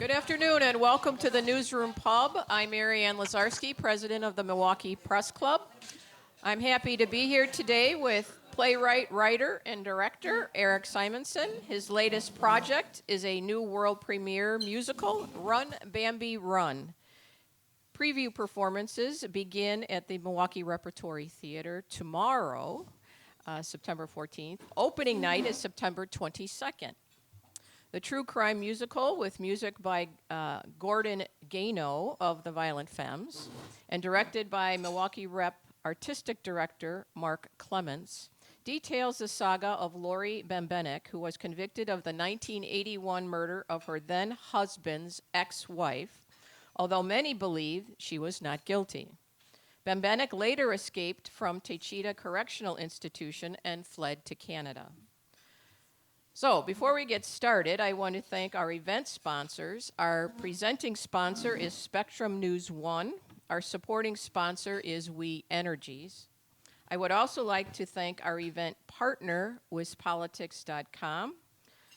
Good afternoon and welcome to the Newsroom Pub. I'm Mary Ann Lazarski, president of the Milwaukee Press Club. I'm happy to be here today with playwright, writer, and director Eric Simonson. His latest project is a new world premiere musical, Run Bambi Run. Preview performances begin at the Milwaukee Repertory Theater tomorrow, September 14th. Opening night is September 22nd. The true crime musical with music by Gordon Gano of the Violent Femmes and directed by Milwaukee Rep artistic director Mark Clements details the saga of Lori Bembenek, who was convicted of the 1981 murder of her then husband's ex-wife, although many believe she was not guilty. Bembenek later escaped from Techita Correctional Institution and fled to Canada. So, before we get started, I want to thank our event sponsors. Our presenting sponsor is Spectrum News 1. Our supporting sponsor is We Energies. I would also like to thank our event partner, WizPolitics.com.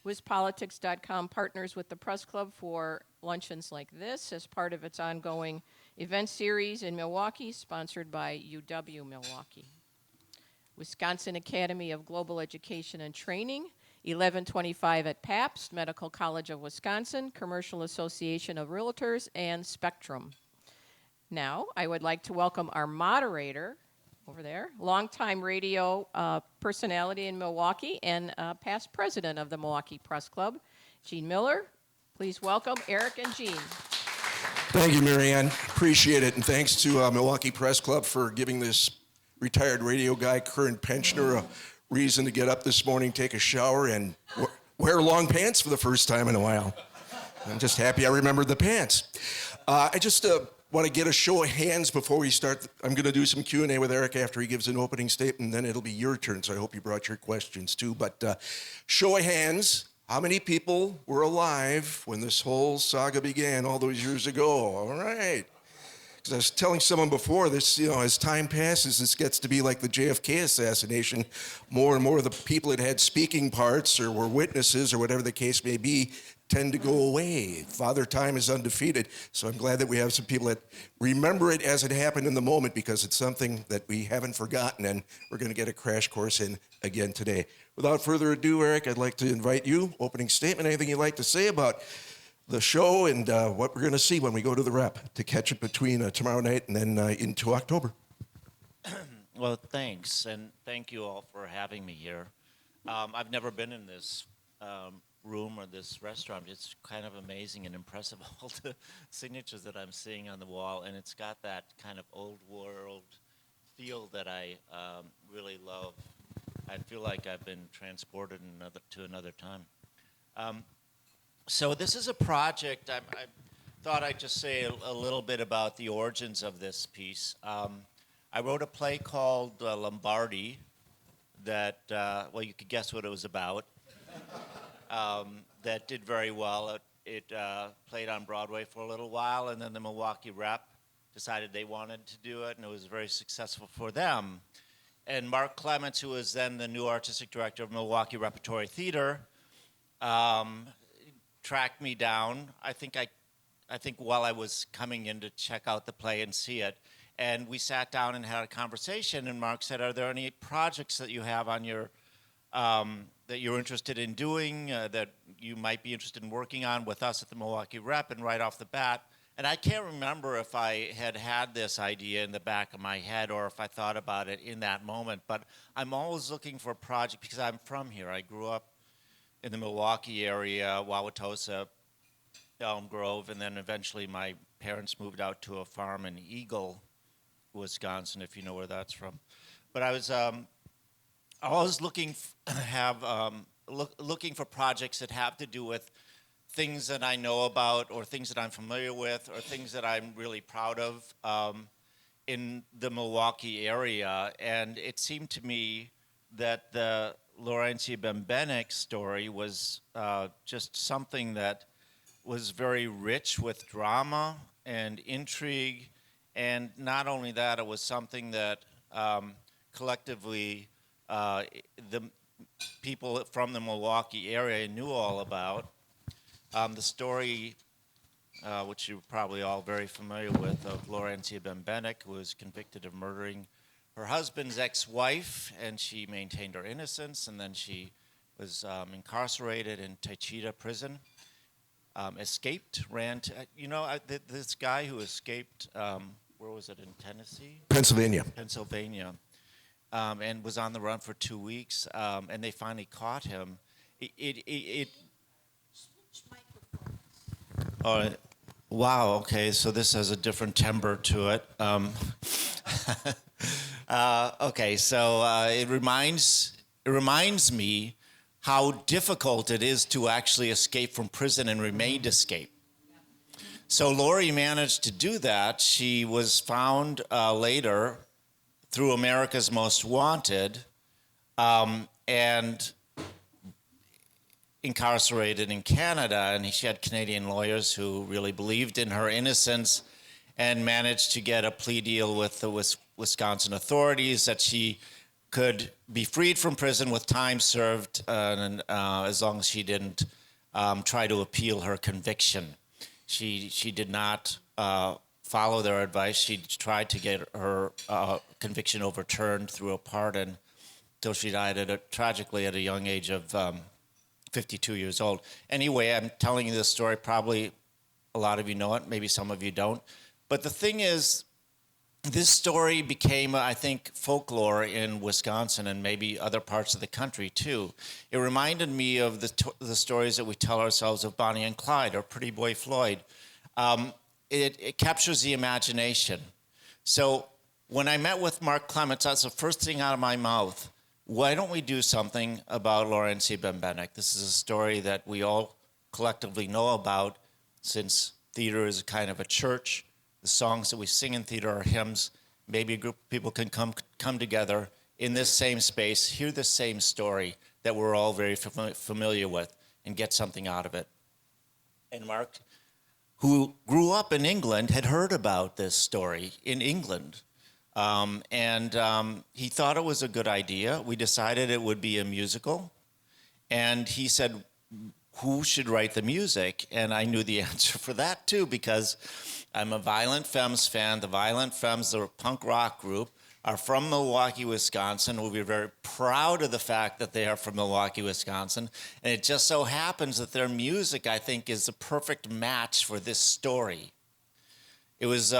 WizPolitics.com partners with the Press Club for luncheons like this as part of its ongoing event series in Milwaukee, sponsored by UW Milwaukee. Wisconsin Academy of Global Education and Training, 1125 at Pabst, Medical College of Wisconsin, Commercial Association of Realtors, and Spectrum. Now, I would like to welcome our moderator over there, longtime radio personality in Milwaukee and past president of the Milwaukee Press Club, Gene Muller. Please welcome Eric and Gene. Thank you, Mary Ann. Appreciate it. And thanks to Milwaukee Press Club for giving this retired radio guy, current pensioner, a reason to get up this morning, take a shower, and wear long pants for the first time in a while. I'm just happy I remembered the pants. I just want to get a show of hands before we start. I'm going to do some Q&A with Eric after he gives an opening statement, and then it'll be your turn, so I hope you brought your questions too. But show of hands, how many people were alive when this whole saga began all those years ago? All right. Because I was telling someone before, this, as time passes, this gets to be like the JFK assassination. More and more of the people that had speaking parts or were witnesses or whatever the case may be tend to go away. Father Time is undefeated, so I'm glad that we have some people that remember it as it happened in the moment, because it's something that we haven't forgotten, and we're going to get a crash course in again today. Without further ado, Eric, I'd like to invite you, opening statement, anything you'd like to say about the show and what we're going to see when we go to the Rep, to catch it between tomorrow night and then into October. Well, thanks, and thank you all for having me here. I've never been in this room or this restaurant. It's kind of amazing and impressive, all the signatures that I'm seeing on the wall, and it's got that kind of old world feel that I really love. I feel like I've been transported to another time. So this is a project, I thought I'd just say a little bit about the origins of this piece. I wrote a play called Lombardi that, well, you could guess what it was about. That did very well. It played on Broadway for a little while, and then the Milwaukee Rep decided they wanted to do it, and it was very successful for them. And Mark Clements, who was then the new artistic director of Milwaukee Repertory Theater, tracked me down. I think while I was coming in to check out the play and see it, and we sat down and had a conversation. And Mark said, "Are there any projects that you have on your that you're interested in doing, that you might be interested in working on with us at the Milwaukee Rep?" And right off the bat, and I can't remember if I had this idea in the back of my head or if I thought about it in that moment, but I'm always looking for a project because I'm from here. I grew up in the Milwaukee area, Wauwatosa, Elm Grove, and then eventually my parents moved out to a farm in Eagle, Wisconsin, if you know where that's from. But I was always looking for projects that have to do with things that I know about, or things that I'm familiar with, or things that I'm really proud of in the Milwaukee area. And it seemed to me that the Laurentia Bembenek story was just something that was very rich with drama and intrigue, and not only that, it was something that collectively the people from the Milwaukee area knew all about. The story which you're probably all very familiar with, of Laurencia Bembenek, who was convicted of murdering her husband's ex-wife, and she maintained her innocence, and then she was incarcerated in Taycheedah prison, escaped, ran to, this guy who escaped, where was it, in Tennessee? Pennsylvania. Pennsylvania, and was on the run for 2 weeks, and they finally caught him. Oh, wow, okay, so this has a different timbre to it. Okay, so it reminds me how difficult it is to actually escape from prison and remain escape. So Lori managed to do that. She was found later through America's Most Wanted and incarcerated in Canada, and she had Canadian lawyers who really believed in her innocence and managed to get a plea deal with the Wisconsin authorities that she could be freed from prison with time served as long as she didn't try to appeal her conviction. She did not follow their advice. She tried to get her conviction overturned through a pardon till she died tragically at a young age of 52 years old. Anyway, I'm telling you this story. Probably a lot of you know it. Maybe some of you don't. But the thing is, this story became, I think, folklore in Wisconsin and maybe other parts of the country, too. It reminded me of the stories that we tell ourselves of Bonnie and Clyde or Pretty Boy Floyd. It captures the imagination. So when I met with Mark Clements, that's the first thing out of my mouth. Why don't we do something about Laurencia Bembenek? This is a story that we all collectively know about, since theater is a kind of a church. The songs that we sing in theater are hymns. Maybe a group of people can come together in this same space, hear the same story that we're all very familiar with, and get something out of it. And Mark, who grew up in England, had heard about this story in England. He thought it was a good idea. We decided it would be a musical. And he said, who should write the music? And I knew the answer for that, too, because I'm a Violent Femmes fan. The Violent Femmes, the punk rock group, are from Milwaukee, Wisconsin. We're very proud of the fact that they are from Milwaukee, Wisconsin. And it just so happens that their music, I think, is the perfect match for this story. It was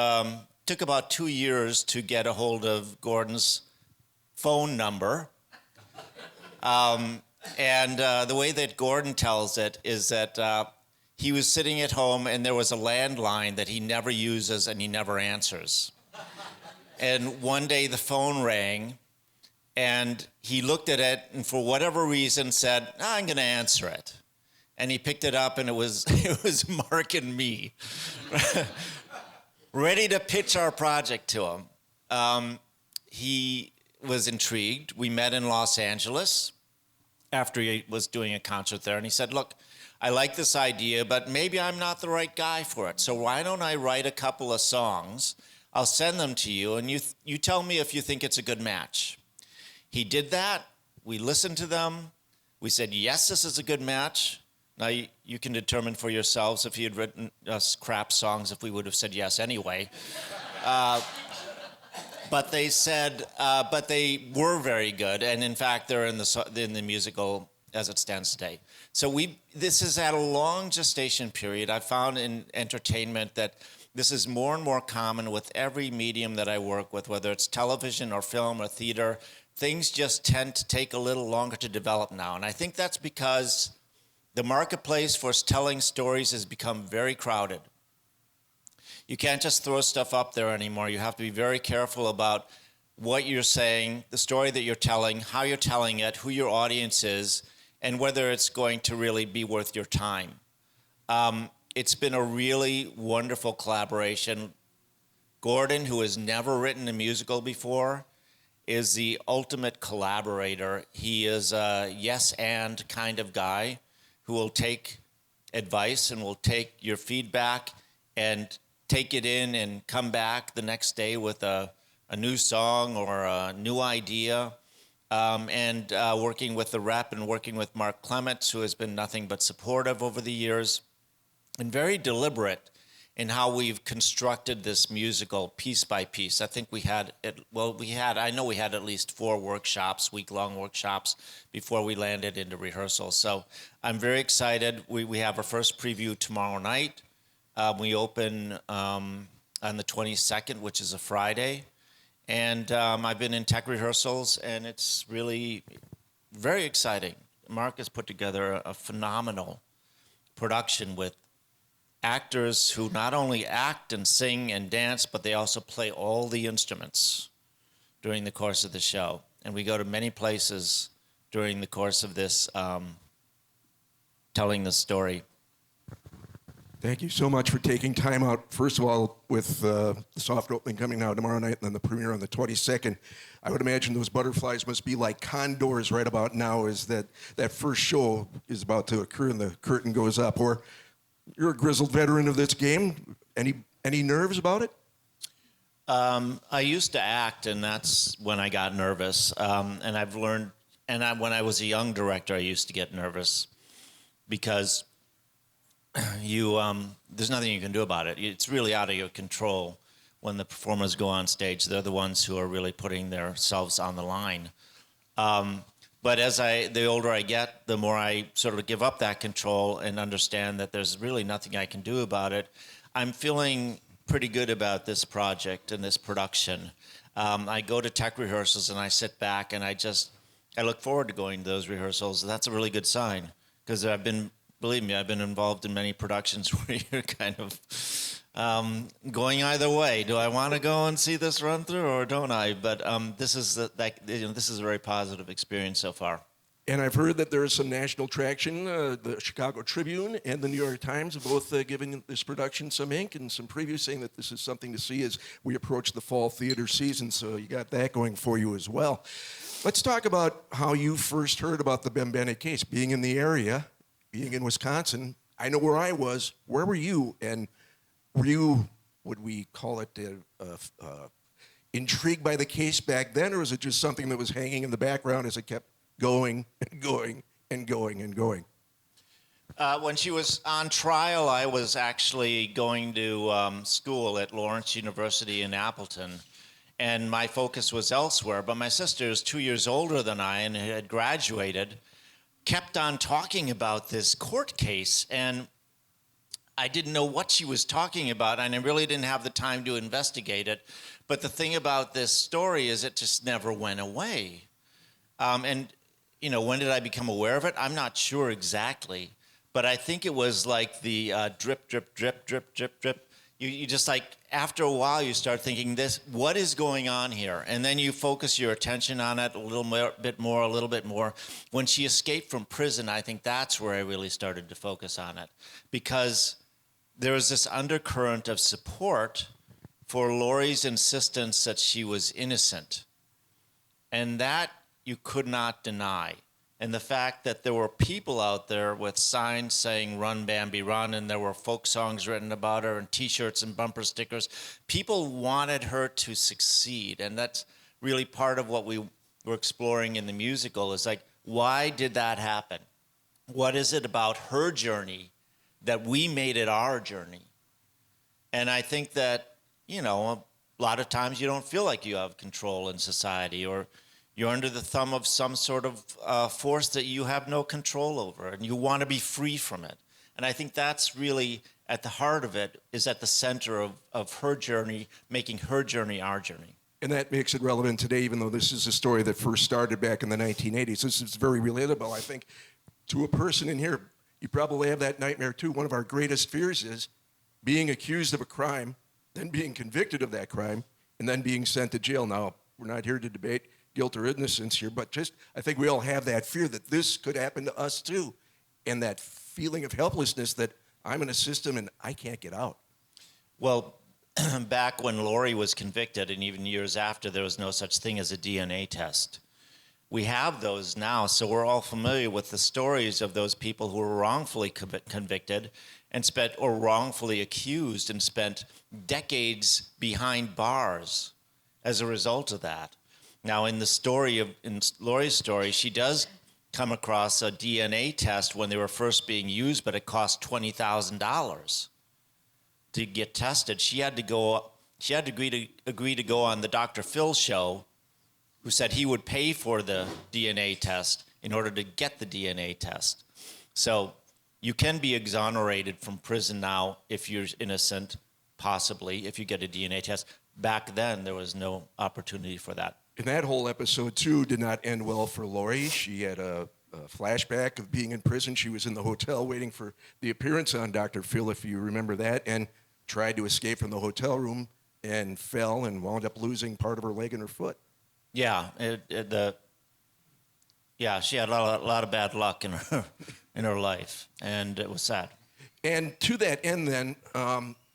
took about 2 years to get a hold of Gordon's phone number. The way that Gordon tells it is that he was sitting at home and there was a landline that he never uses and he never answers. And one day the phone rang and he looked at it and for whatever reason said, I'm going to answer it. And he picked it up and it was Mark and me, ready to pitch our project to him. He was intrigued. We met in Los Angeles after he was doing a concert there, and he said, look, I like this idea, but maybe I'm not the right guy for it. So why don't I write a couple of songs? I'll send them to you, and you tell me if you think it's a good match. He did that. We listened to them. We said, yes, this is a good match. Now, you can determine for yourselves if he had written us crap songs, if we would have said yes anyway. But they said, but they were very good, and in fact, they're in the musical as it stands today. So this is at a long gestation period. I found in entertainment that this is more and more common with every medium that I work with, whether it's television or film or theater. Things just tend to take a little longer to develop now, and I think that's because the marketplace for telling stories has become very crowded. You can't just throw stuff up there anymore. You have to be very careful about what you're saying, the story that you're telling, how you're telling it, who your audience is, and whether it's going to really be worth your time. It's been a really wonderful collaboration. Gordon, who has never written a musical before, is the ultimate collaborator. He is a yes and kind of guy who will take advice and will take your feedback and take it in and come back the next day with a new song or a new idea. Working with the rep and working with Mark Clements, who has been nothing but supportive over the years and very deliberate in how we've constructed this musical piece by piece. I think we had I know we had at least 4 workshops, week-long workshops, before we landed into rehearsal. So I'm very excited. We have our first preview tomorrow night. We open on the 22nd, which is a Friday. And I've been in tech rehearsals, and it's really very exciting. Mark has put together a phenomenal production with actors who not only act and sing and dance, but they also play all the instruments during the course of the show. And we go to many places during the course of this, telling the story. Thank you so much for taking time out, first of all, with the soft opening coming out tomorrow night and then the premiere on the 22nd. I would imagine those butterflies must be like condors right about now as that first show is about to occur and the curtain goes up. Or you're a grizzled veteran of this game. Any nerves about it? I used to act, and that's when I got nervous. And I've learned, when I was a young director, I used to get nervous because there's nothing you can do about it. It's really out of your control when the performers go on stage. They're the ones who are really putting themselves on the line. But the older I get, the more I sort of give up that control and understand that there's really nothing I can do about it. I'm feeling pretty good about this project and this production. I go to tech rehearsals and I sit back and I look forward to going to those rehearsals. That's a really good sign because believe me, I've been involved in many productions where you're kind of going either way. Do I want to go and see this run through or don't I? But this is a very positive experience so far. And I've heard that there is some national traction. The Chicago Tribune and the New York Times have both given this production some ink and some previews saying that this is something to see as we approach the fall theater season. So you got that going for you as well. Let's talk about how you first heard about the Bambi case, being in the area. Being in Wisconsin, I know where I was. Where were you? And were you, would we call it, intrigued by the case back then, or was it just something that was hanging in the background as it kept going and going and going and going? When she was on trial, I was actually going to school at Lawrence University in Appleton, and my focus was elsewhere. But my sister is 2 years older than I and had graduated, kept on talking about this court case, and I didn't know what she was talking about, and I really didn't have the time to investigate it. But the thing about this story is it just never went away. And, when did I become aware of it? I'm not sure exactly, but I think it was like the drip, drip, drip, drip, drip, drip. You just after a while, you start thinking what is going on here? And then you focus your attention on it a little bit more. When she escaped from prison, I think that's where I really started to focus on it because there was this undercurrent of support for Lori's insistence that she was innocent. And that you could not deny. And the fact that there were people out there with signs saying Run Bambi Run, and there were folk songs written about her and T-shirts and bumper stickers. People wanted her to succeed. And that's really part of what we were exploring in the musical is why did that happen? What is it about her journey that we made it our journey? And I think that, a lot of times you don't feel like you have control in society or you're under the thumb of some sort of force that you have no control over, and you want to be free from it. And I think that's really at the heart of it, is at the center of her journey, making her journey our journey. And that makes it relevant today, even though this is a story that first started back in the 1980s. This is very relatable, I think, to a person in here. You probably have that nightmare, too. One of our greatest fears is being accused of a crime, then being convicted of that crime, and then being sent to jail. Now, we're not here to debate guilt or innocence here, but I think we all have that fear that this could happen to us too. And that feeling of helplessness that I'm in a system and I can't get out. Well, back when Lori was convicted and even years after, there was no such thing as a DNA test. We have those now, so we're all familiar with the stories of those people who were wrongfully convicted and or wrongfully accused and spent decades behind bars as a result of that. Now, in Lori's story, she does come across a DNA test when they were first being used, but it cost $20,000. to get tested, she had to agree to go on the Dr. Phil show, who said he would pay for the DNA test in order to get the DNA test. So you can be exonerated from prison now if you're innocent, possibly, if you get a DNA test. Back then, there was no opportunity for that. And that whole episode, too, did not end well for Lori. She had a flashback of being in prison. She was in the hotel waiting for the appearance on Dr. Phil, if you remember that, and tried to escape from the hotel room and fell and wound up losing part of her leg and her foot. Yeah, she had a lot of bad luck in her life, and it was sad. And to that end, then,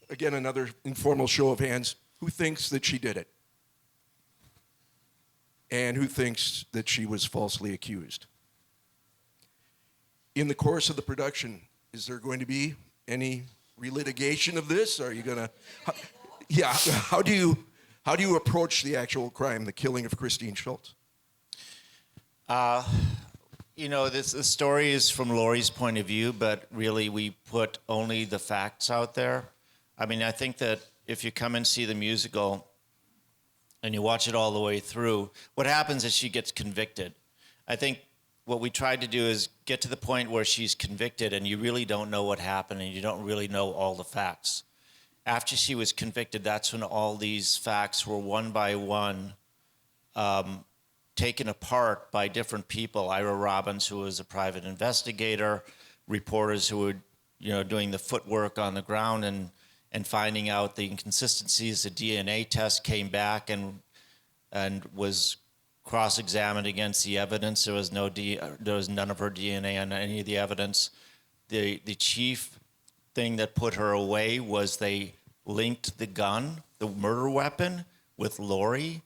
again, another informal show of hands. Who thinks that she did it? And who thinks that she was falsely accused? In the course of the production, is there going to be any relitigation of this? Are you going to... How do you approach the actual crime, the killing of Christine Schultz? The story is from Lori's point of view, but really we put only the facts out there. I mean, I think that if you come and see the musical and you watch it all the way through, what happens is she gets convicted. I think what we tried to do is get to the point where she's convicted and you really don't know what happened and you don't really know all the facts. After she was convicted, that's when all these facts were one by one taken apart by different people. Ira Robbins, who was a private investigator, reporters who were doing the footwork on the ground and finding out the inconsistencies. The DNA test came back and was cross-examined against the evidence. There was none of her DNA on any of the evidence. The chief thing that put her away was they linked the gun, the murder weapon, with Lori.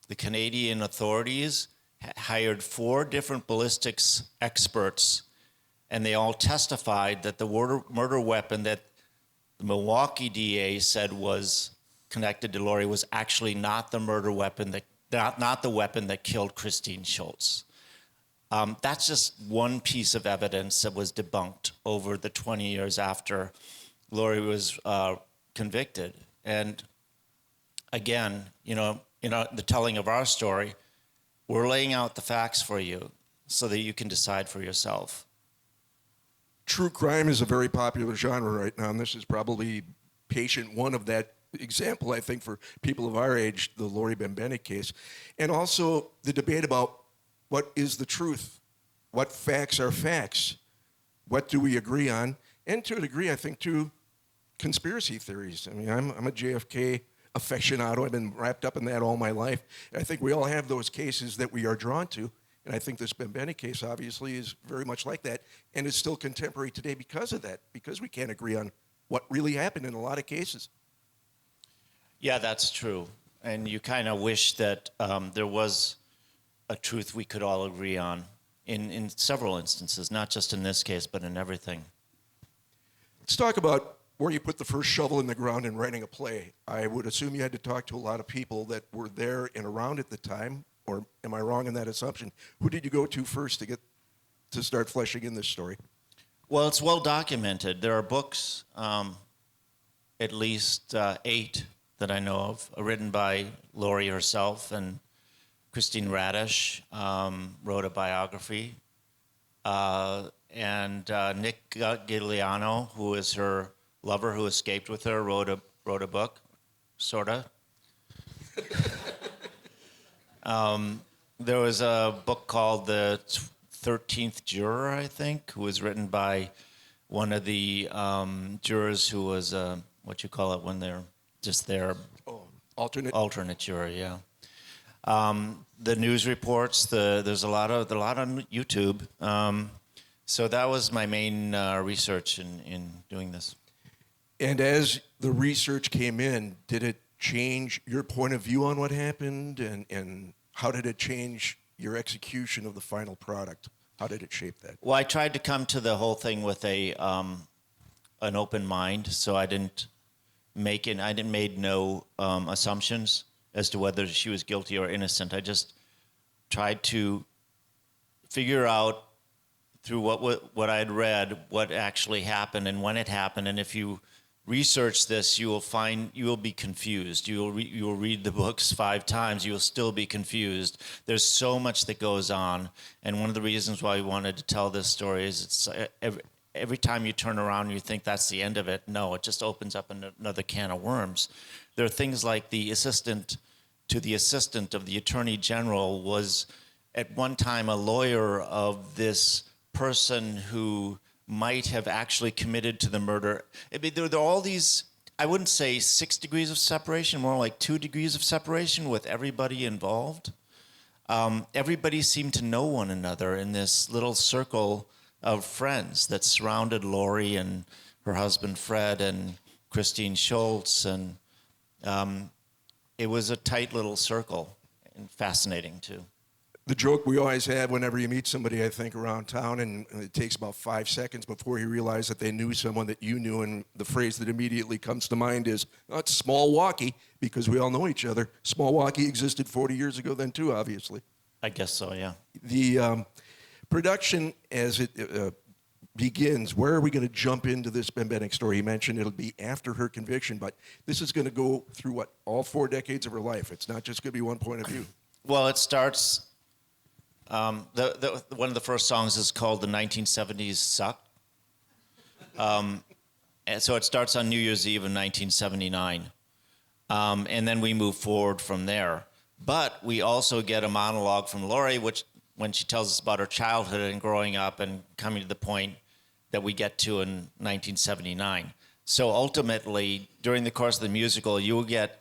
The Canadian authorities hired 4 different ballistics experts, and they all testified that the murder weapon that the Milwaukee DA said was connected to Lori was actually not the murder weapon not the weapon that killed Christine Schultz. That's just one piece of evidence that was debunked over the 20 years after Lori was convicted. And again, the telling of our story, we're laying out the facts for you so that you can decide for yourself. True crime is a very popular genre right now, and this is probably patient one of that example, I think, for people of our age, the Lori Bambi case. And also the debate about what is the truth, what facts are facts, what do we agree on, and to a degree, I think, too, conspiracy theories. I mean, I'm a JFK aficionado. I've been wrapped up in that all my life. I think we all have those cases that we are drawn to. And I think this Bambi case obviously is very much like that and is still contemporary today because of that, because we can't agree on what really happened in a lot of cases. Yeah, that's true. And you kind of wish that there was a truth we could all agree on in several instances, not just in this case, but in everything. Let's talk about where you put the first shovel in the ground in writing a play. I would assume you had to talk to a lot of people that were there and around at the time, or am I wrong in that assumption? Who did you go to first to start fleshing in this story? Well, it's well documented. There are books, at least 8 that I know of, written by Lori herself, and Christine Radish wrote a biography, and Nick Giuliano, who is her lover who escaped with her, wrote a book, sorta. There was a book called The 13th Juror, I think, who was written by one of the jurors who was, what you call it when they're just there. Oh, alternate? Alternate juror, yeah. The news reports, there's a lot on YouTube. So that was my main research in doing this. And as the research came in, did it change your point of view on what happened, and how did it change your execution of the final product? How did it shape that? Well, I tried to come to the whole thing with an open mind, so I didn't make no assumptions as to whether she was guilty or innocent. I just tried to figure out through what I had read what actually happened and when it happened, and if you research this, you will be confused. You will read the books 5 times. You will still be confused. There's so much that goes on, and one of the reasons why we wanted to tell this story is it's every time you turn around and you think that's the end of it. No, it just opens up another can of worms. There are things like the assistant to the assistant of the Attorney General was at one time a lawyer of this person who might have actually committed to the murder. I mean, there are all these, I wouldn't say 6 degrees of separation, more like 2 degrees of separation with everybody involved. Everybody seemed to know one another in this little circle of friends that surrounded Lori and her husband Fred and Christine Schultz, and it was a tight little circle and fascinating too. The joke we always have whenever you meet somebody, I think, around town, and it takes about 5 seconds before you realize that they knew someone that you knew, and the phrase that immediately comes to mind is, oh, it's Small Walkie, because we all know each other. Small Walkie existed 40 years ago then, too, obviously. I guess so, yeah. The production, as it begins, where are we going to jump into this Bembenek story? You mentioned it'll be after her conviction, but this is going to go through, what, all 4 decades of her life. It's not just going to be one point of view. Well, it starts... one of the first songs is called "The 1970s Suck," and so it starts on New Year's Eve in 1979, and then we move forward from there. But we also get a monologue from Lori, which when she tells us about her childhood and growing up and coming to the point that we get to in 1979. So ultimately, during the course of the musical, you will get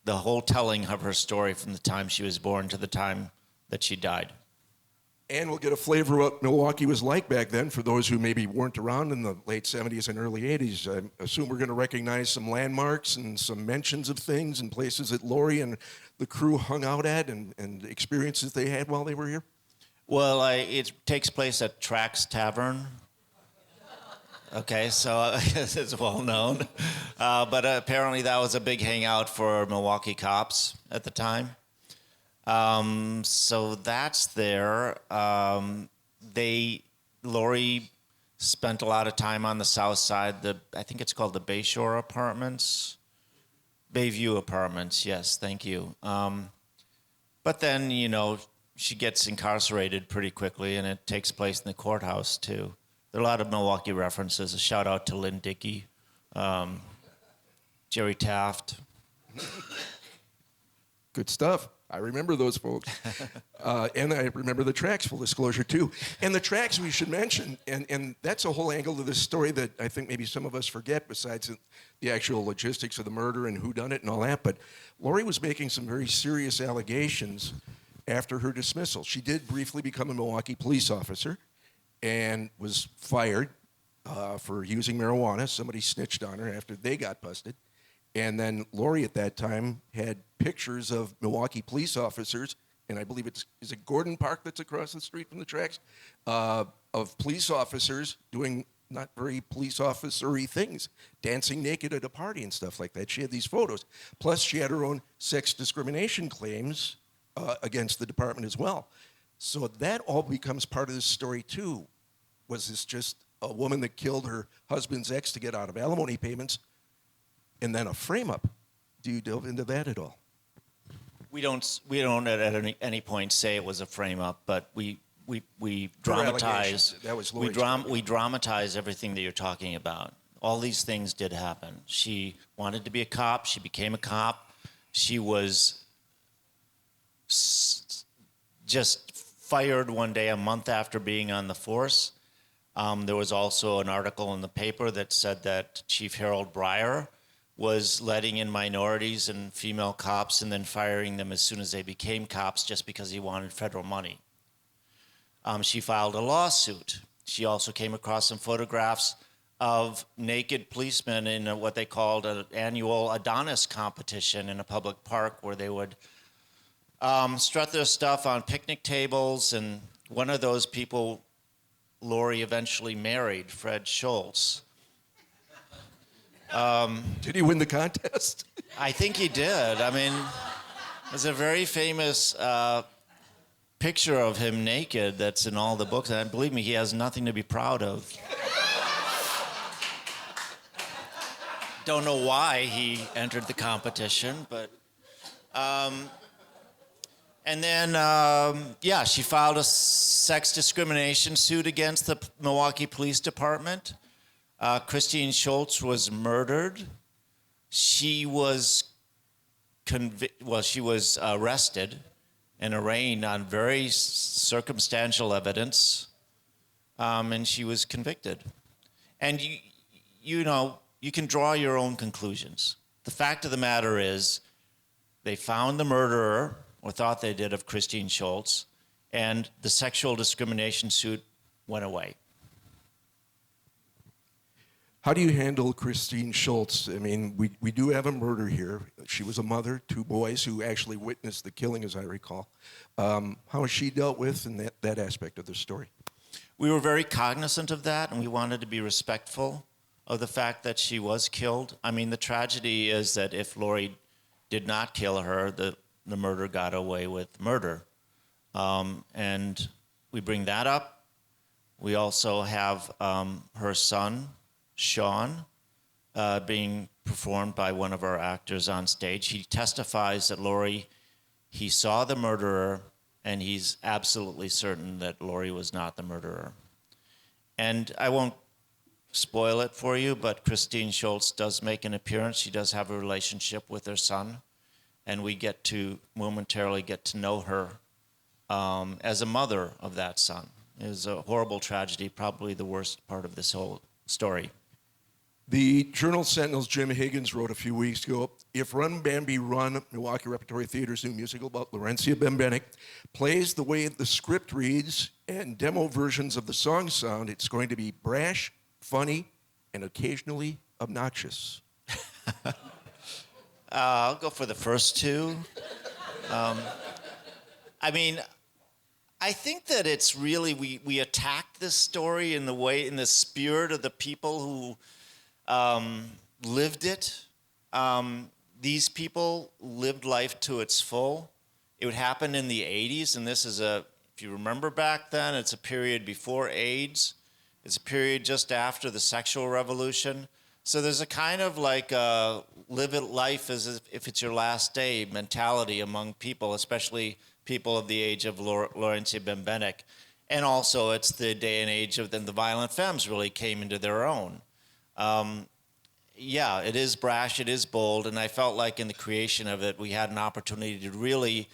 the whole telling of her story from the time she was born to the time that she died. And we'll get a flavor of what Milwaukee was like back then for those who maybe weren't around in the late 70s and early 80s. I assume we're going to recognize some landmarks and some mentions of things and places that Lori and the crew hung out at and experiences they had while they were here. Well, it takes place at Trax Tavern. Okay, so it's well known. But apparently that was a big hangout for Milwaukee cops at the time. So that's there. Lori spent a lot of time on the south side. I think it's called the Bayshore Apartments. Bayview Apartments, yes, thank you. But then, she gets incarcerated pretty quickly, and it takes place in the courthouse, too. There are a lot of Milwaukee references. A shout out to Lynn Dickey, Jerry Taft. Good stuff. I remember those folks. And I remember the tracks, full disclosure, too. And the tracks we should mention, and that's a whole angle of this story that I think maybe some of us forget, besides the actual logistics of the murder and whodunit and all that. But Lori was making some very serious allegations after her dismissal. She did briefly become a Milwaukee police officer and was fired for using marijuana. Somebody snitched on her after they got busted. And then Lori at that time had pictures of Milwaukee police officers, and I believe is it Gordon Park that's across the street from the tracks, of police officers doing not very police officer-y things, dancing naked at a party and stuff like that. She had these photos. Plus, she had her own sex discrimination claims against the department as well. So that all becomes part of this story, too. Was this just a woman that killed her husband's ex to get out of alimony payments? And then a frame-up. Do you delve into that at all? We don't at any point say it was a frame-up, but we dramatize. That was we dramatize everything that you're talking about. All these things did happen. She wanted to be a cop. She became a cop. She was just fired one day, a month after being on the force. There was also an article in the paper that said that Chief Harold Breyer was letting in minorities and female cops and then firing them as soon as they became cops just because he wanted federal money. She filed a lawsuit. She also came across some photographs of naked policemen in what they called an annual Adonis competition in a public park where they would strut their stuff on picnic tables, and one of those people Lori eventually married, Fred Schultz. Did he win the contest? I think he did. I mean, there's a very famous picture of him naked that's in all the books, and believe me, he has nothing to be proud of. don't know why he entered the competition, but and then she filed a sex discrimination suit against the Milwaukee Police Department. Christine Schultz was murdered. She was arrested and arraigned on very circumstantial evidence, and she was convicted. And you can draw your own conclusions. The fact of the matter is, they found the murderer, or thought they did, of Christine Schultz, and the sexual discrimination suit went away. How do you handle Christine Schultz? I mean, we do have a murder here. She was a mother, 2 boys who actually witnessed the killing, as I recall. How is she dealt with in that aspect of the story? We were very cognizant of that, and we wanted to be respectful of the fact that she was killed. I mean, the tragedy is that if Lori did not kill her, the murder got away with murder. And we bring that up. We also have her son, Sean, being performed by one of our actors on stage. He testifies that he saw the murderer, and he's absolutely certain that Lori was not the murderer. And I won't spoil it for you, but Christine Schultz does make an appearance. She does have a relationship with her son, and we get to momentarily get to know her as a mother of that son. It was a horrible tragedy, probably the worst part of this whole story. The Journal-Sentinel's Jim Higgins wrote a few weeks ago, if Run Bambi Run, Milwaukee Repertory Theater's new musical about Laurentia Bembenek, plays the way the script reads and demo versions of the songs sound, it's going to be brash, funny, and occasionally obnoxious. I'll go for the first 2. I mean, I think that it's really, we attacked this story in the spirit of the people who lived it. These people lived life to its full. It would happen in the 80s, and this is if you remember back then, it's a period before AIDS. It's a period just after the sexual revolution. So there's a kind of like live it life as if it's your last day mentality among people, especially people of the age of Laurentia Bembenek. And also it's the day and age of then the violent femmes really came into their own. It is brash, it is bold, and I felt like in the creation of it, we had an opportunity to really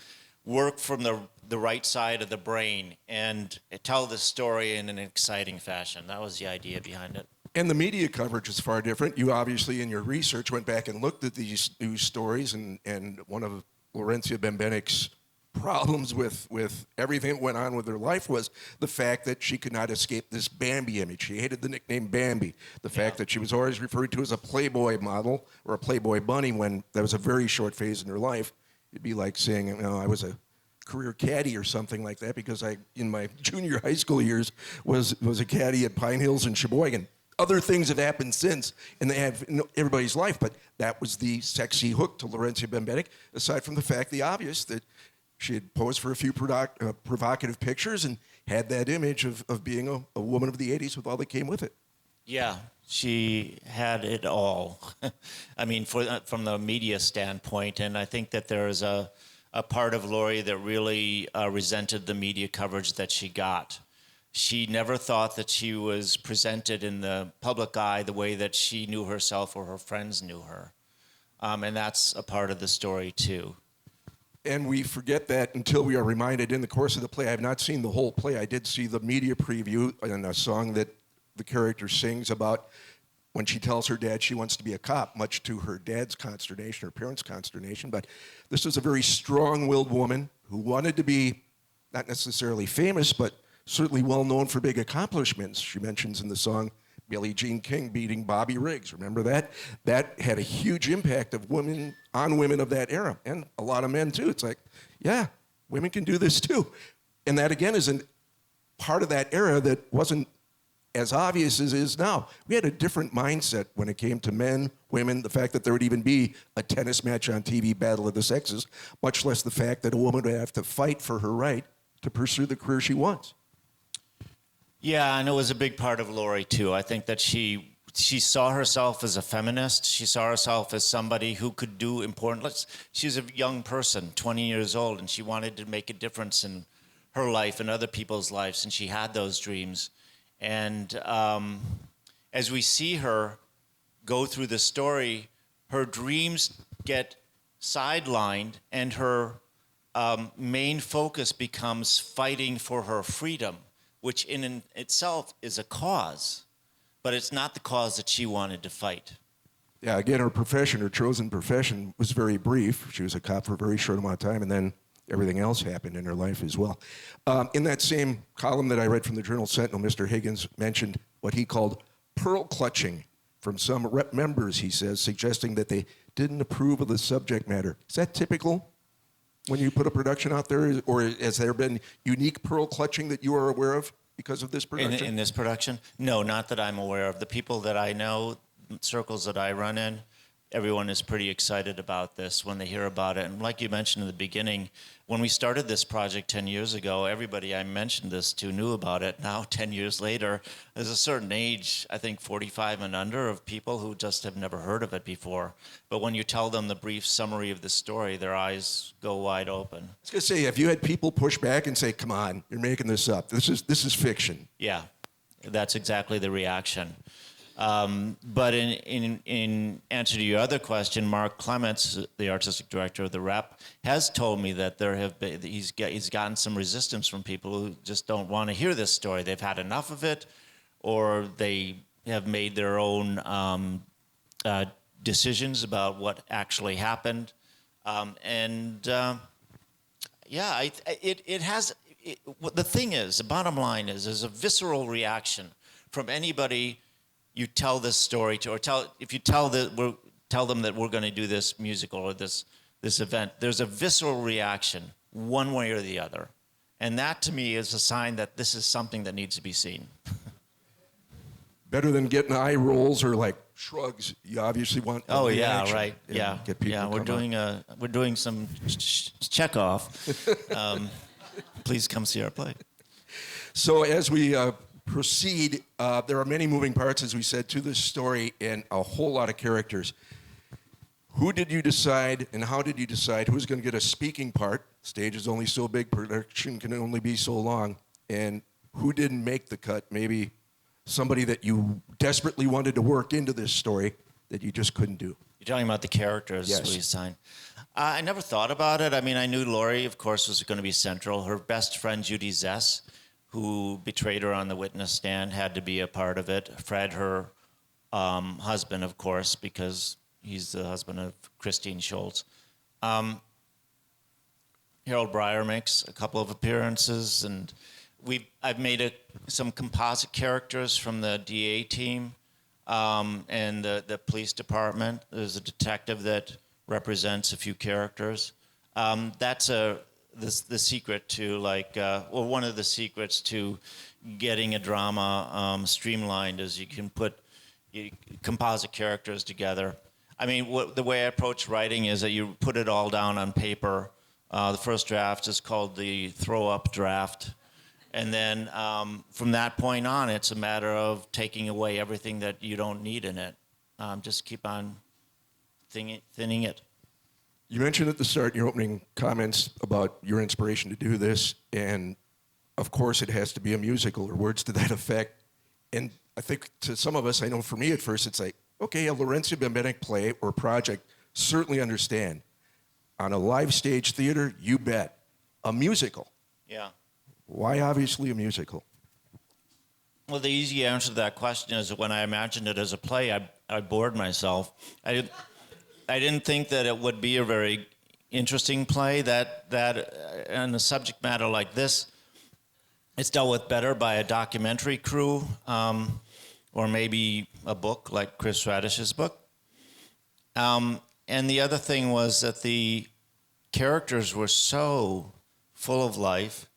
work from the right side of the brain and tell the story in an exciting fashion. That was the idea behind it. And the media coverage is far different. You obviously, in your research, went back and looked at these news stories, and one of Laurentia Bembenek's problems with everything that went on with her life was the fact that she could not escape this Bambi image. She hated the nickname Bambi. The fact that she was always referred to as a Playboy model or a Playboy bunny when that was a very short phase in her life. It'd be like saying, I was a career caddy or something like that because I, in my junior high school years, was a caddy at Pine Hills and Sheboygan. Other things have happened since, and they have in everybody's life, but that was the sexy hook to Laurentia Bembenek, aside from the fact, the obvious, that she had posed for a few provocative pictures and had that image of being a woman of the 80s with all that came with it. Yeah, she had it all. I mean, from the media standpoint, and I think that there is a part of Lori that really resented the media coverage that she got. She never thought that she was presented in the public eye the way that she knew herself or her friends knew her. And that's a part of the story, too. And we forget that until we are reminded in the course of the play. I have not seen the whole play. I did see the media preview and a song that the character sings about when she tells her dad she wants to be a cop, much to her dad's consternation, her parents' consternation. But this was a very strong-willed woman who wanted to be not necessarily famous, but certainly well known for big accomplishments. She mentions in the song Billie Jean King beating Bobby Riggs. Remember that? That had a huge impact of women on women of that era, and a lot of men too. It's like, yeah, women can do this too. And that again is a part of that era that wasn't as obvious as it is now. We had a different mindset when it came to men, women, the fact that there would even be a tennis match on TV, Battle of the Sexes, much less the fact that a woman would have to fight for her right to pursue the career she wants. Yeah, and it was a big part of Lori, too. I think that she she saw herself as a feminist. She saw herself as somebody who could do important. She's a young person, 20 years old, and she wanted to make a difference in her life and other people's lives, and she had those dreams. And as we see her go through the story, her dreams get sidelined, and her main focus becomes fighting for her freedom, which in itself is a cause, but it's not the cause that she wanted to fight. Yeah, again, her profession, her chosen profession, was very brief. She was a cop for a very short amount of time, and then everything else happened in her life as well. In that same column that I read from the Journal Sentinel, Mr. Higgins mentioned what he called pearl clutching from some rep members, he says, suggesting that they didn't approve of the subject matter. Is that typical when you put a production out there, or has there been unique pearl clutching that you are aware of because of this production? In this production? No, not that I'm aware of. The people that I know, circles that I run in, everyone is pretty excited about this when they hear about it. And like you mentioned in the beginning, when we started this project 10 years ago, everybody I mentioned this to knew about it. Now, 10 years later, there's a certain age, I think 45 and under, of people who just have never heard of it before. But when you tell them the brief summary of the story, their eyes go wide open. I was going to say, have you had people push back and say, come on, you're making this up. This is fiction. Yeah, that's exactly the reaction. But in answer to your other question, Mark Clements, the artistic director of the Rep, has told me that he's gotten some resistance from people who just don't want to hear this story. They've had enough of it, or they have made their own decisions about what actually happened. The thing is, the bottom line is, there's a visceral reaction from anybody you tell this story to, or if you tell them that we're going to do this musical or this event, there's a visceral reaction one way or the other. And that to me is a sign that this is something that needs to be seen. Better than getting eye rolls or like shrugs. You obviously want. Oh yeah, reaction. right. Yeah, get people yeah. We're doing some Chekhov. Please come see our play. So as we proceed, there are many moving parts, as we said, to this story, and a whole lot of characters. Who did you decide, and how did you decide who's going to get a speaking part? Stage is only so big, production can only be so long. And who didn't make the cut? Maybe somebody that you desperately wanted to work into this story that you just couldn't do. You're talking about the characters Yes. we assigned. I never thought about it. I mean, I knew Laurie, of course, was going to be central. Her best friend, Judy Zess, who betrayed her on the witness stand, had to be a part of it. Fred, her husband, of course, because he's the husband of Christine Schultz. Harold Breyer makes a couple of appearances, and I've made some composite characters from the DA team and the police department. There's a detective that represents a few characters. That's the secret to one of the secrets to getting a drama streamlined is you can put composite characters together. I mean, the way I approach writing is that you put it all down on paper. The first draft is called the throw-up draft. And then from that point on, it's a matter of taking away everything that you don't need in it. Just keep on thinning it. You mentioned at the start in your opening comments about your inspiration to do this, and of course it has to be a musical or words to that effect. And I think to some of us, I know for me at first, it's like, okay, a Laurentia Bembenek play or project, certainly understand. On a live stage theater, you bet. A musical. Yeah. Why obviously a musical? Well, the easy answer to that question is that when I imagined it as a play, I bored myself. I didn't think that it would be a very interesting play. That and a subject matter like this, it's dealt with better by a documentary crew, or maybe a book like Chris Radish's book. And the other thing was that the characters were so full of life,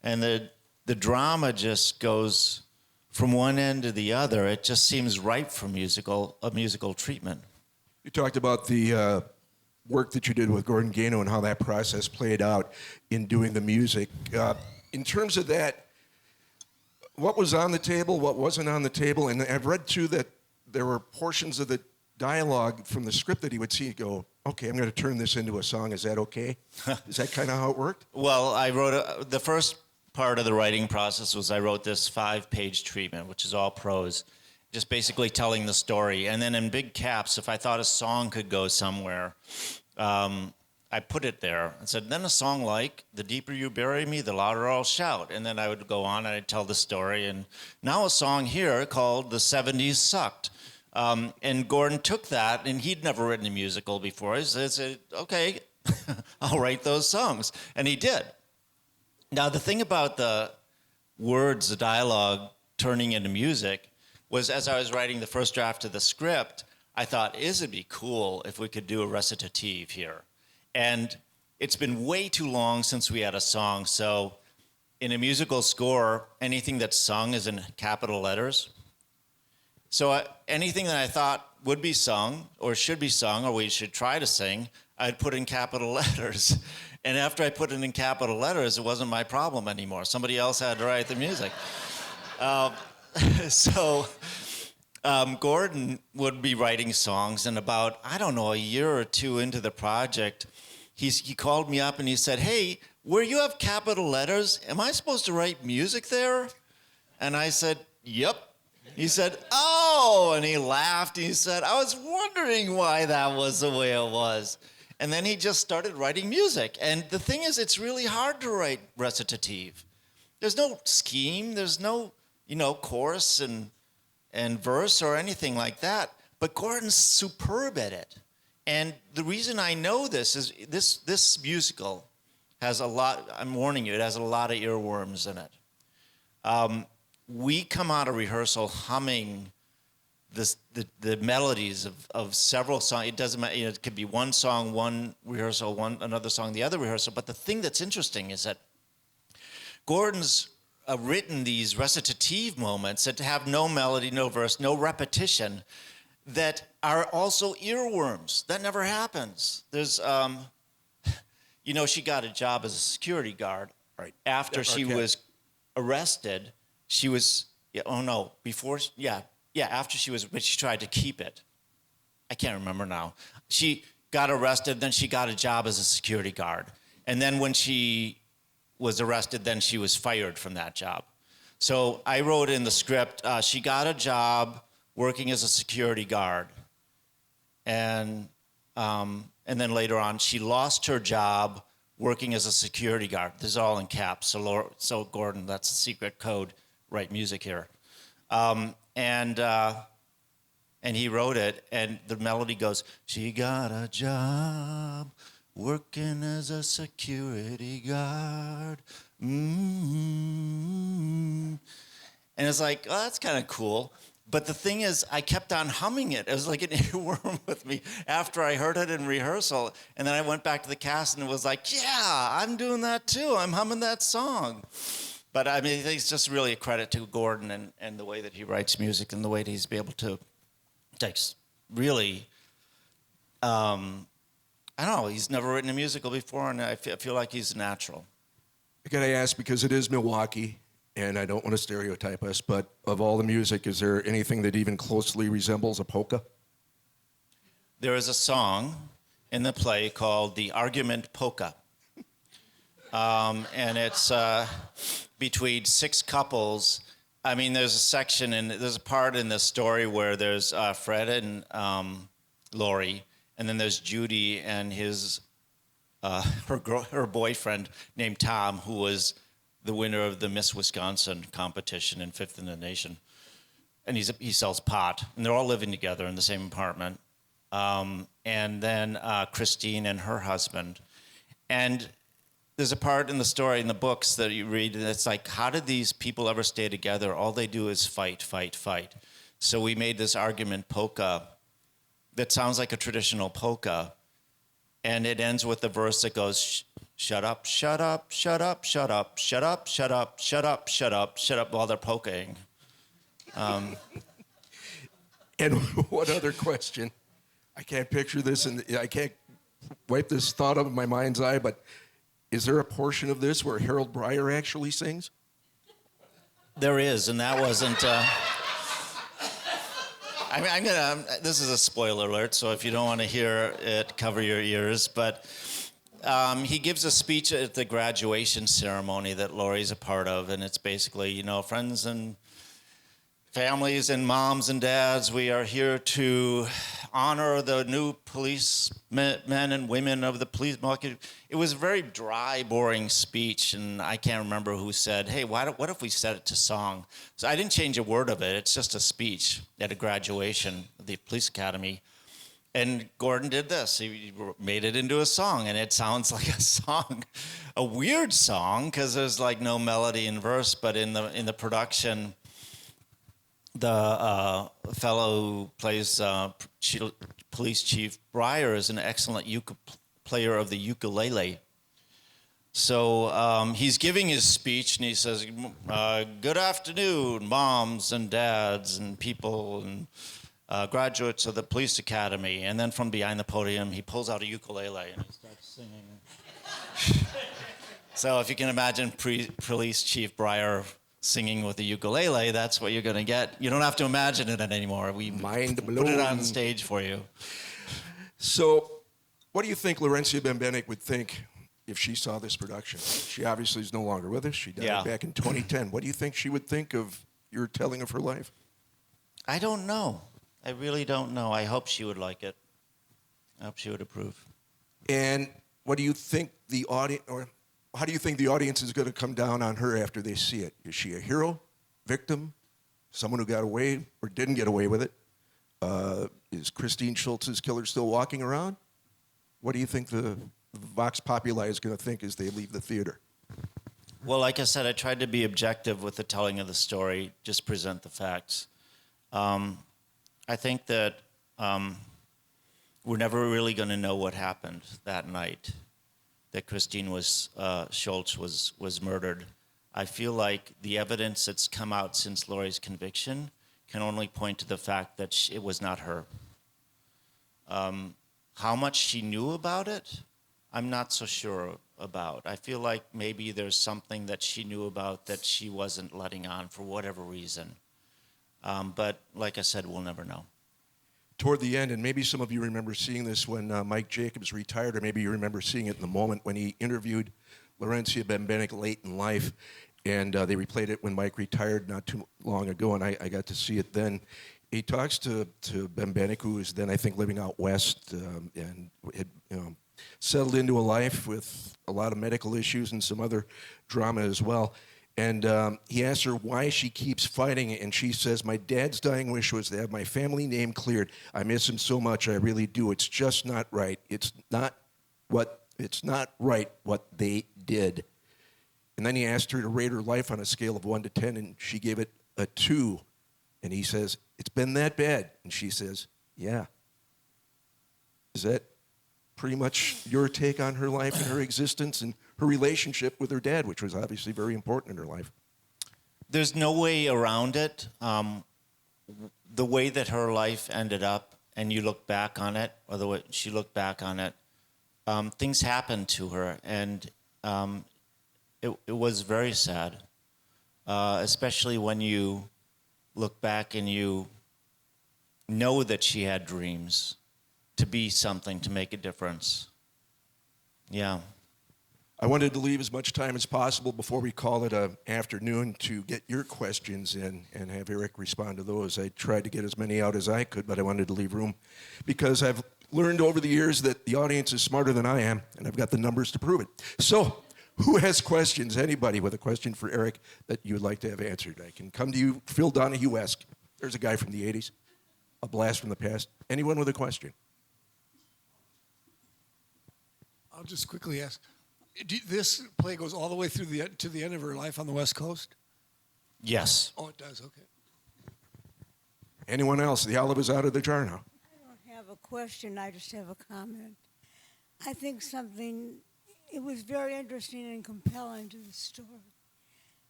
and the drama just goes from one end to the other. It just seems ripe for a musical treatment. You talked about the work that you did with Gordon Gano and how that process played out in doing the music. In terms of that, what was on the table, what wasn't on the table? And I've read, too, that there were portions of the dialogue from the script that he would see and go, okay, I'm going to turn this into a song. Is that okay? Is that kind of how it worked? Well, I wrote the first part of the writing process was I wrote this 5-page treatment, which is all prose, just basically telling the story. And then in big caps, if I thought a song could go somewhere, I put it there and said, then a song like, the deeper you bury me, the louder I'll shout. And then I would go on and I'd tell the story. And now a song here called The 70s Sucked. And Gordon took that, and he'd never written a musical before. He said, okay, I'll write those songs. And he did. Now, the thing about the words, the dialogue turning into music was as I was writing the first draft of the script, I thought, it'd be cool if we could do a recitative here. And it's been way too long since we had a song. So in a musical score, anything that's sung is in capital letters. So anything that I thought would be sung or should be sung or we should try to sing, I'd put in capital letters. And after I put it in capital letters, it wasn't my problem anymore. Somebody else had to write the music. Gordon would be writing songs, and about, I don't know, a year or two into the project, he called me up and he said, hey, where you have capital letters, am I supposed to write music there? And I said, yep. He said, oh, and he laughed. He said, I was wondering why that was the way it was. And then he just started writing music. And the thing is, it's really hard to write recitative. There's no scheme. There's no, chorus and verse or anything like that. But Gordon's superb at it. And the reason I know this is this musical has a lot, I'm warning you, it has a lot of earworms in it. We come out of rehearsal humming the melodies of several songs. It doesn't matter, it could be one song, one rehearsal, another song, the other rehearsal. But the thing that's interesting is that Gordon's written these recitative moments that have no melody, no verse, no repetition, that are also earworms. That never happens. There's, she got a job as a security guard. Right. After she was arrested. She was, after she was, but she tried to keep it. I can't remember now. She got arrested, then she got a job as a security guard. And then when she was arrested, then she was fired from that job. So I wrote in the script, she got a job working as a security guard. And then later on, she lost her job working as a security guard. This is all in caps. So Gordon, that's the secret code. Write music here. And he wrote it, and the melody goes, she got a job working as a security guard. Mm-hmm. And it's like, oh, that's kind of cool. But the thing is, I kept on humming it. It was like an earworm with me after I heard it in rehearsal. And then I went back to the cast and it was like, yeah, I'm doing that too. I'm humming that song. But I mean, it's just really a credit to Gordon and the way that he writes music and the way that he's able to really, I don't know, he's never written a musical before, and I feel like he's natural. I gotta ask, because it is Milwaukee, and I don't want to stereotype us, but of all the music, is there anything that even closely resembles a polka? There is a song in the play called The Argument Polka. And it's between 6 couples. I mean, there's a section and there's a part in the story where there's Fred and Lori, and then there's Judy and his her boyfriend named Tom, who was the winner of the Miss Wisconsin competition and 5th in the nation. And he sells pot, and they're all living together in the same apartment. And then Christine and her husband. And there's a part in the story, in the books that you read, and it's like, how did these people ever stay together? All they do is fight, fight, fight. So we made this argument polka that sounds like a traditional polka, and it ends with a verse that goes, shut up, shut up, shut up, shut up, shut up, shut up, shut up, shut up, shut up, while they're polkaing. And one other question. I can't picture this, and I can't wipe this thought out of my mind's eye, but is there a portion of this where Harold Breyer actually sings? There is, and that wasn't... This is a spoiler alert, so if you don't want to hear it, cover your ears. But he gives a speech at the graduation ceremony that Laurie's a part of, and it's basically, friends and families and moms and dads, we are here to honor the new police men and women of the police market. It was a very dry, boring speech, and I can't remember who said, hey, what if we set it to song? So I didn't change a word of it. It's just a speech at a graduation of the police academy. And Gordon did this. He made it into a song, and it sounds like a song, a weird song, because there's like no melody and verse, but in the production, the fellow who plays Police Chief Breyer is an excellent player of the ukulele. So he's giving his speech, and he says, good afternoon, moms and dads and people and graduates of the police academy. And then from behind the podium, he pulls out a ukulele and he starts singing. So if you can imagine Police Chief Breyer singing with the ukulele, that's what you're going to get. You don't have to imagine it anymore. We Mind blown. Put it on stage for you. So, what do you think Laurencia Bembenek would think if she saw this production? She obviously is no longer with us. She died back in 2010. What do you think she would think of your telling of her life? I don't know. I really don't know. I hope she would like it. I hope she would approve. And what do you think the audience, or how do you think the audience is going to come down on her after they see it? Is she a hero, victim, someone who got away or didn't get away with it? Is Christine Schultz's killer still walking around? What do you think the Vox Populi is going to think as they leave the theater? Well, like I said, I tried to be objective with the telling of the story, just present the facts. I think that we're never really going to know what happened that night, that Christine Schultz was murdered. I feel like the evidence that's come out since Laurie's conviction can only point to the fact that it was not her. How much she knew about it, I'm not so sure about. I feel like maybe there's something that she knew about that she wasn't letting on for whatever reason. But like I said, we'll never know. Toward the end, and maybe some of you remember seeing this when Mike Jacobs retired, or maybe you remember seeing it in the moment when he interviewed Laurencia Bembenek late in life, and they replayed it when Mike retired not too long ago, and I got to see it then. He talks to Bembenek, who was then, I think, living out west and had settled into a life with a lot of medical issues and some other drama as well. And he asks her why she keeps fighting, and she says, my dad's dying wish was to have my family name cleared. I miss him so much, I really do. It's just not right. It's not right what they did. And then he asked her to rate her life on a scale of 1 to 10, and she gave it a 2. And he says, it's been that bad. And she says, yeah. Is that pretty much your take on her life and her existence and her relationship with her dad, which was obviously very important in her life? There's no way around it. The way that her life ended up, and you look back on it, or the way she looked back on it, things happened to her, and it was very sad, especially when you look back and you know that she had dreams to be something, to make a difference. Yeah. I wanted to leave as much time as possible before we call it an afternoon to get your questions in and have Eric respond to those. I tried to get as many out as I could, but I wanted to leave room because I've learned over the years that the audience is smarter than I am, and I've got the numbers to prove it. So, who has questions? Anybody with a question for Eric that you would like to have answered? I can come to you, Phil Donahue-esque. There's a guy from the 80s, a blast from the past. Anyone with a question? I'll just quickly ask. This play goes all the way through to the end of her life on the West Coast? Yes. Oh, it does, okay. Anyone else? The olive is out of the jar now. I don't have a question, I just have a comment. I think it was very interesting and compelling to the story,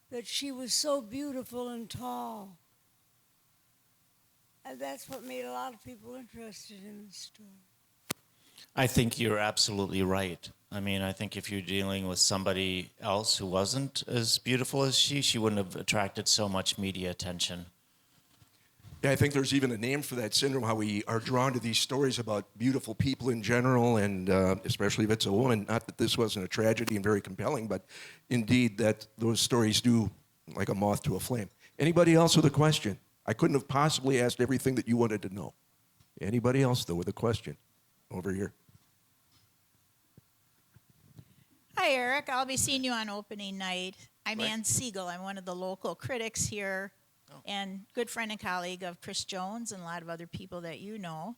that she was so beautiful and tall. And that's what made a lot of people interested in the story. I think you're absolutely right. I mean, I think if you're dealing with somebody else who wasn't as beautiful as she wouldn't have attracted so much media attention. Yeah, I think there's even a name for that syndrome, how we are drawn to these stories about beautiful people in general, and especially if it's a woman. Not that this wasn't a tragedy and very compelling, but indeed that those stories do like a moth to a flame. Anybody else with a question? I couldn't have possibly asked everything that you wanted to know. Anybody else, though, with a question? Over here. Hi, Eric. I'll be seeing you on opening night. I'm Right. Ann Siegel. I'm one of the local critics here and good friend and colleague of Chris Jones and a lot of other people that you know.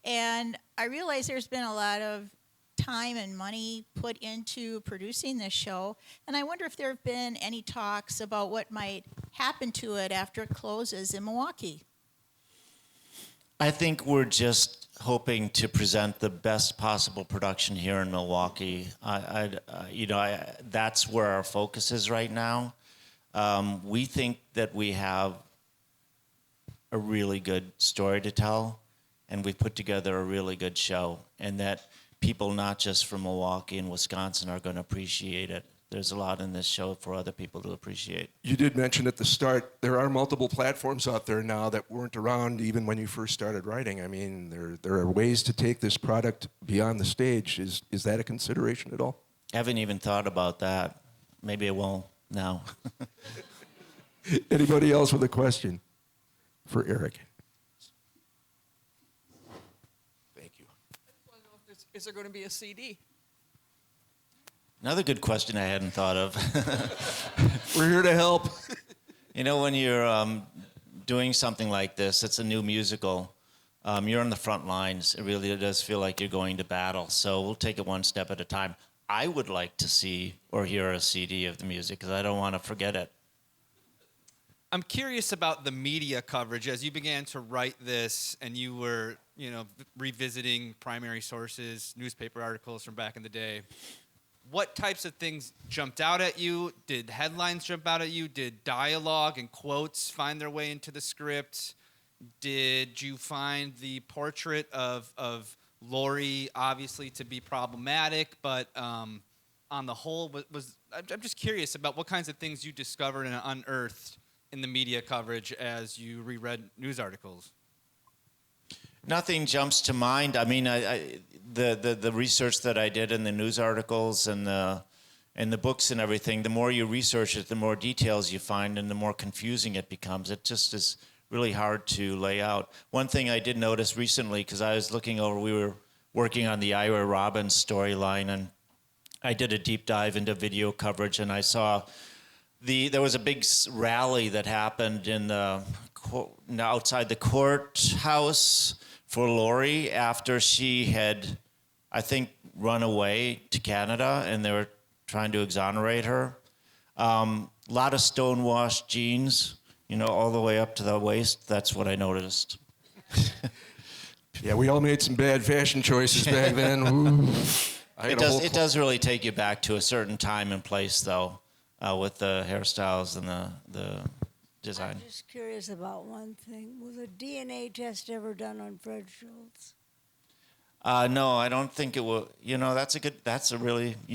And I realize there's been a lot of time and money put into producing this show. And I wonder if there have been any talks about what might happen to it after it closes in Milwaukee. I think we're just hoping to present the best possible production here in Milwaukee. That's where our focus is right now. We think that we have a really good story to tell, and we've put together a really good show, and that people not just from Milwaukee and Wisconsin are going to appreciate it. There's a lot in this show for other people to appreciate. You did mention at the start, there are multiple platforms out there now that weren't around even when you first started writing. I mean, there are ways to take this product beyond the stage. Is that a consideration at all? Haven't even thought about that. Maybe I will now. Anybody else with a question for Eric? Thank you. Is there going to be a CD? Another good question I hadn't thought of. We're here to help. You know, when you're doing something like this, it's a new musical. You're on the front lines. It really does feel like you're going to battle. So we'll take it one step at a time. I would like to see or hear a CD of the music because I don't want to forget it. I'm curious about the media coverage as you began to write this and you were, revisiting primary sources, newspaper articles from back in the day. What types of things jumped out at you? Did headlines jump out at you? Did dialogue and quotes find their way into the script? Did you find the portrait of Lori obviously to be problematic, but on the whole, I'm just curious about what kinds of things you discovered and unearthed in the media coverage as you reread news articles? Nothing jumps to mind. I mean, the research that I did in the news articles and the books and everything, the more you research it, the more details you find and the more confusing it becomes. It just is really hard to lay out. One thing I did notice recently, because I was looking over, we were working on the Ira Robbins storyline, and I did a deep dive into video coverage, and I saw there was a big rally that happened in outside the courthouse for Lori after she had, I think, run away to Canada, and they were trying to exonerate her. A lot of stonewashed jeans, all the way up to the waist. That's what I noticed. Yeah, we all made some bad fashion choices back then. Ooh. It does really take you back to a certain time and place, though, with the hairstyles and the design. I'm just curious about one thing. Was a DNA test ever done on Fred Schultz? No, I don't think it will. You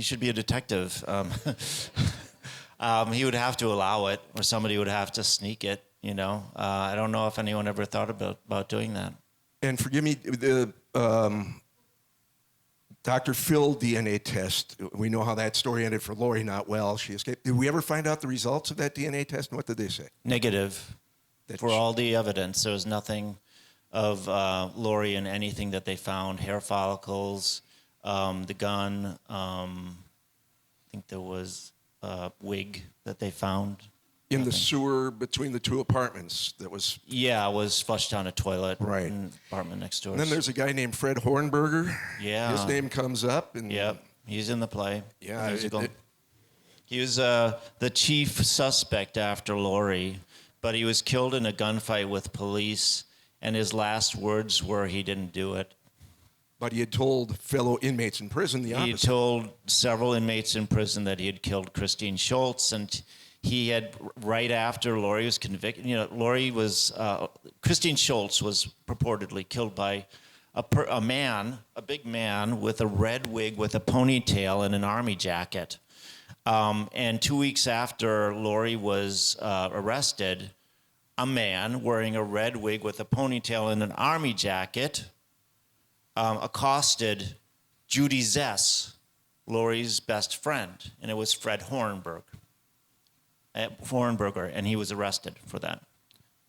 should be a detective. He would have to allow it, or somebody would have to sneak it, I don't know if anyone ever thought about doing that. And forgive me, the Dr. Phil DNA test, we know how that story ended for Lori, not well. She escaped. Did we ever find out the results of that DNA test, and what did they say? Negative. For all the evidence, there was nothing of Lori in anything that they found. Hair follicles, the gun. I think there was a wig that they found. In the sewer between the two apartments that was... Yeah, it was flushed down a toilet right. in the apartment next door. And then there's a guy named Fred Hornberger. Yeah. His name comes up. And yep, he's in the play. Yeah. The musical. He was the chief suspect after Lori, but he was killed in a gunfight with police, and his last words were he didn't do it. But he had told fellow inmates in prison the opposite. He told several inmates in prison that he had killed Christine Schultz, and he had, right after Lori was convicted, Christine Schultz was purportedly killed by a big man with a red wig with a ponytail and an army jacket. And 2 weeks after Lori was arrested, a man wearing a red wig with a ponytail and an army jacket accosted Judy Zess, Laurie's best friend, and it was Fred Hornberger, and he was arrested for that.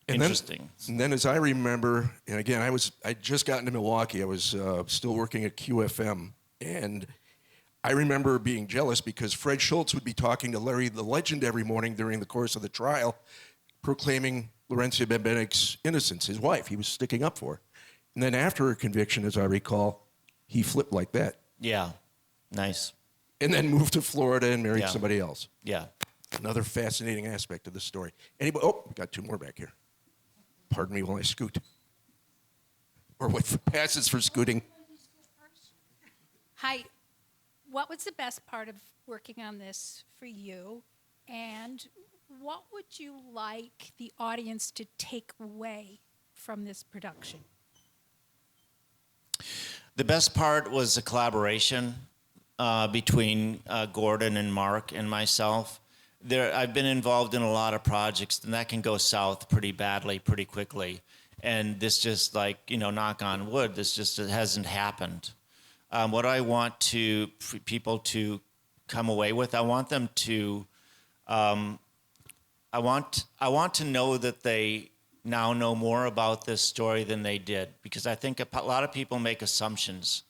And Interesting. Then, as I remember, and again, I'd just gotten to Milwaukee. I was still working at QFM, and I remember being jealous because Fred Schultz would be talking to Larry the Legend every morning during the course of the trial, proclaiming Laurencia Benbenek's innocence, his wife. He was sticking up for her. And then after her conviction, as I recall, he flipped like that. Yeah, nice. And then moved to Florida and married Yeah. somebody else. Yeah. Another fascinating aspect of the story. Anybody? Oh, we got two more back here. Pardon me while I scoot. Or with passes for scooting. Hi. What was the best part of working on this for you? And what would you like the audience to take away from this production? The best part was the collaboration between Gordon and Mark and myself. I've been involved in a lot of projects, and that can go south pretty badly, pretty quickly. And this just knock on wood, this just hasn't happened. What I want people to come away with, I want them to, I want to know that they now know more about this story than they did, because I think a lot of people make assumptions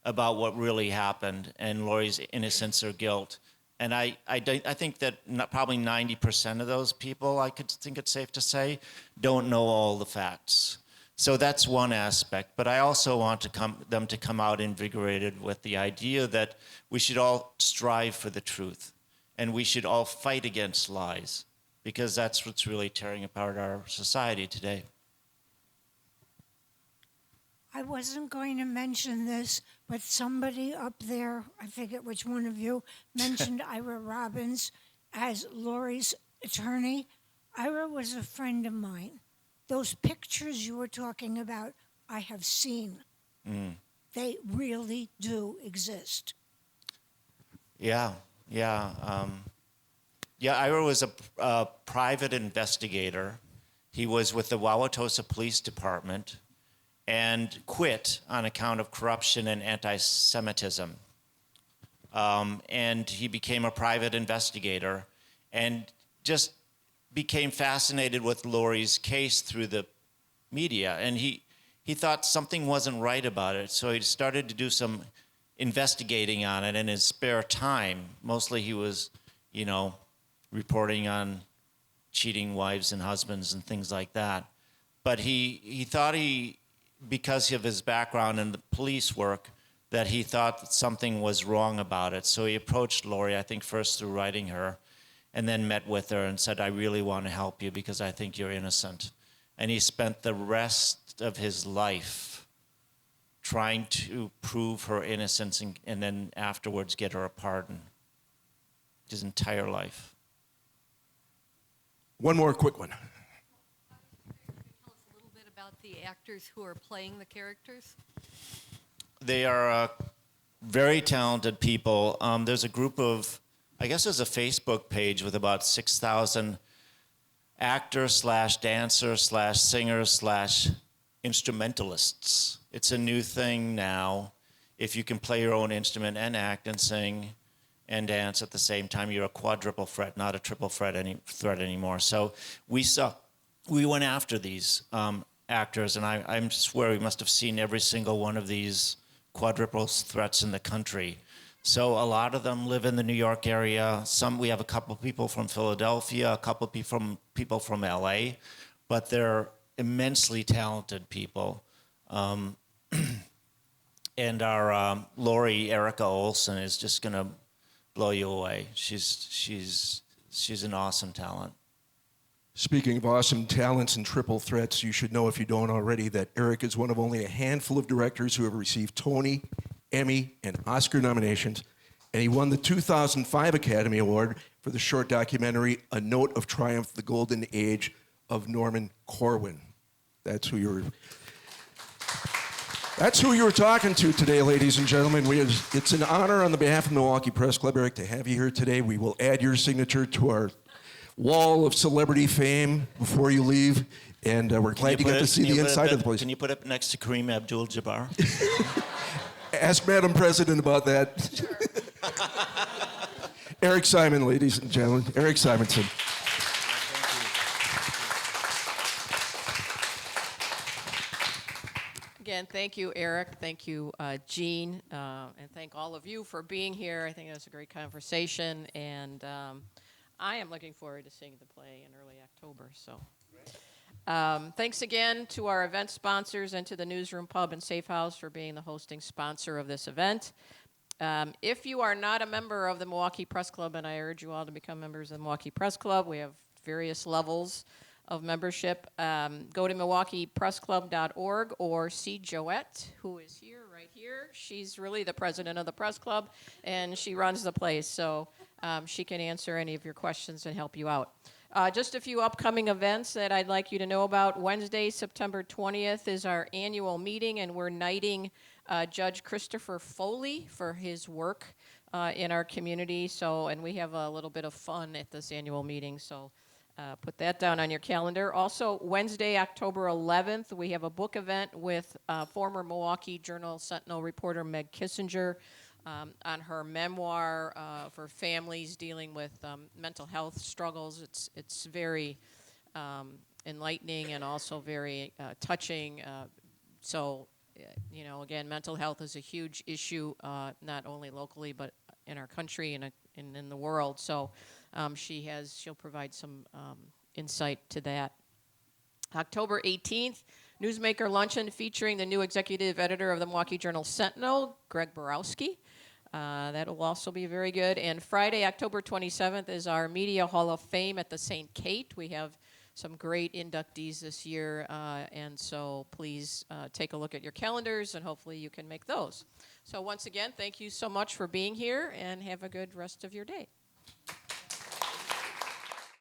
about what really happened and Laurie's innocence or guilt. And I think that probably 90% of those people, I could think it's safe to say, don't know all the facts. So that's one aspect. But I also want them to come out invigorated with the idea that we should all strive for the truth, and we should all fight against lies, because that's what's really tearing apart our society today. I wasn't going to mention this, but somebody up there, I forget which one of you, mentioned Ira Robbins as Laurie's attorney. Ira was a friend of mine. Those pictures you were talking about, I have seen. They really do exist. Yeah. Ira was a private investigator. He was with the Wauwatosa Police Department and quit on account of corruption and anti-Semitism. And he became a private investigator and just became fascinated with Laurie's case through the media. And he thought something wasn't right about it, so he started to do some investigating on it in his spare time. Mostly he was, reporting on cheating wives and husbands and things like that. But he thought because of his background in the police work, that he thought that something was wrong about it. So he approached Laurie, I think first through writing her, and then met with her and said, I really want to help you because I think you're innocent. And he spent the rest of his life trying to prove her innocence and then afterwards get her a pardon. His entire life. One more quick one. Tell us a little bit about the actors who are playing the characters. They are very talented people. There's a group of, I guess there's a Facebook page with about 6,000 actors / dancers / singers / instrumentalists. It's a new thing now. If you can play your own instrument and act and sing and dance at the same time, you're a quadruple threat, not a triple threat anymore. So we went after these actors, and I swear we must have seen every single one of these quadruple threats in the country. So a lot of them live in the New York area. We have a couple people from Philadelphia, a couple people from LA, but they're immensely talented people. And our Laurie Erica Olson is just going to blow you away. She's an awesome talent. Speaking of awesome talents and triple threats, you should know, if you don't already, that Eric is one of only a handful of directors who have received Tony, Emmy, and Oscar nominations, and he won the 2005 Academy Award for the short documentary A Note of Triumph, The Golden Age of Norman Corwin. That's who you were talking to today, ladies and gentlemen. It's an honor on the behalf of the Milwaukee Press Club, Eric, to have you here today. We will add your signature to our wall of celebrity fame before you leave, and we're glad you got to see the inside of the place. Can you put it next to Kareem Abdul-Jabbar? Ask Madam President about that. Eric Simon, ladies and gentlemen. Eric Simonson. Again, thank you, Eric. Thank you, Gene. And thank all of you for being here. I think it was a great conversation. And I am looking forward to seeing the play in early October. So, thanks again to our event sponsors and to the Newsroom Pub and Safe House for being the hosting sponsor of this event. If you are not a member of the Milwaukee Press Club, and I urge you all to become members of the Milwaukee Press Club, we have various levels of membership. Go to MilwaukeePressClub.org or see Joette, who is here, right here. She's really the president of the Press Club, and she runs the place, so she can answer any of your questions and help you out. Just a few upcoming events that I'd like you to know about. Wednesday, September 20th is our annual meeting, and we're knighting Judge Christopher Foley for his work in our community. So, and we have a little bit of fun at this annual meeting, so put that down on your calendar. Also, Wednesday, October 11th, we have a book event with former Milwaukee Journal-Sentinel reporter Meg Kissinger on her memoir for families dealing with mental health struggles. It's very enlightening and also very touching. So, you know, again, mental health is a huge issue, not only locally but in our country and in the world. So she'll provide some insight to that. October 18th, Newsmaker Luncheon featuring the new executive editor of the Milwaukee Journal-Sentinel, Greg Borowski. That will also be very good. And Friday, October 27th, is our Media Hall of Fame at the St. Kate. We have some great inductees this year, and so please take a look at your calendars, and hopefully you can make those. So once again, thank you so much for being here, and have a good rest of your day.